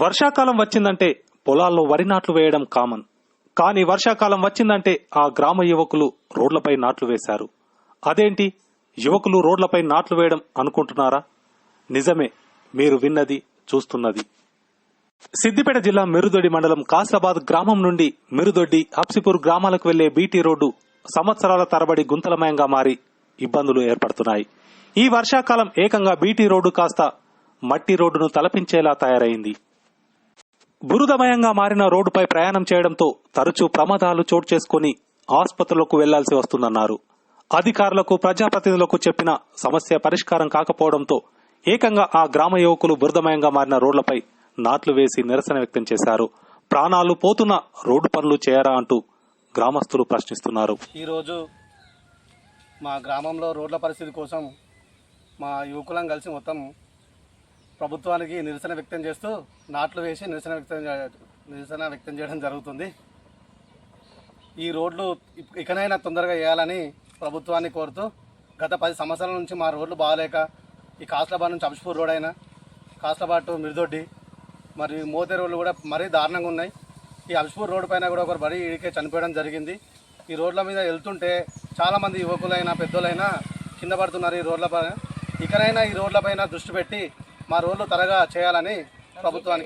వర్షాకాలం వచ్చిందంటే పొలాల్లో వరి నాట్లు వేయడం కామన్. కానీ వర్షాకాలం వచ్చిందంటే ఆ గ్రామ యువకులు రోడ్లపై నాట్లు వేశారు. అదేంటి, యువకులు రోడ్లపై నాట్లు వేయడం అనుకుంటున్నారా? నిజమే, మీరు విన్నది చూస్తున్నది. సిద్దిపేట జిల్లా మిరుదొడ్డి మండలం కాస్రాబాద్ గ్రామం నుండి మిరుదొడ్డి, హబ్సిపూర్ గ్రామాలకు వెళ్లే బీటీ రోడ్డు సంవత్సరాల తరబడి గుంతలమయంగా మారి ఇబ్బందులు ఏర్పడుతున్నాయి. ఈ వర్షాకాలం ఏకంగా బీటీ రోడ్డు కాస్త మట్టి రోడ్డును తలపించేలా తయారైంది. బురదమయంగా మారిన రోడ్డుపై ప్రయాణం చేయడంతో తరచూ ప్రమాదాలు చోటు చేసుకుని ఆసుపత్రులకు వెళ్లాల్సి వస్తుందన్నారు. అధికారులకు, ప్రజాప్రతినిధులకు చెప్పిన సమస్య పరిష్కారం కాకపోవడంతో ఏకంగా ఆ గ్రామ యువకులు బురదమయంగా మారిన రోడ్లపై నాట్లు వేసి నిరసన వ్యక్తం చేశారు. ప్రాణాలు పోతున్న రోడ్డు పనులు చేయరా అంటూ గ్రామస్తులు ప్రశ్నిస్తున్నారు. ఈరోజు మా గ్రామంలో రోడ్ల పరిస్థితి కోసం మా యువకులను కలిసి మొత్తం ప్రభుత్వానికి నిరసన వ్యక్తం చేస్తూ నాట్లు వేసి నిరసన వ్యక్తం చేయడం జరుగుతుంది. ఈ రోడ్లు ఇకనైనా తొందరగా వేయాలని ప్రభుత్వాన్ని కోరుతూ గత 10 సంవత్సరాల నుంచి మా రోడ్లు బాగాలేక ఈ కాస్లాబాద్ నుంచి హబ్సిపూర్ రోడ్ అయినా, కాస్లాబాద్ టు మిరుదొడ్డి మరియు మోతే రోడ్లు కూడా మరీ దారుణంగా ఉన్నాయి. ఈ హబ్సిపూర్ రోడ్డు పైన కూడా ఒకరు బడి ఇడికే చనిపోవడం జరిగింది. ఈ రోడ్ల మీద వెళ్తుంటే చాలామంది యువకులైనా పెద్దలైనా కింద పడుతున్నారు. ఈ రోడ్ల పైన ఇకనైనా ఈ రోడ్ల పైన దృష్టి పెట్టి మా రోడ్లు త్వరగా చేయాలని ప్రభుత్వానికి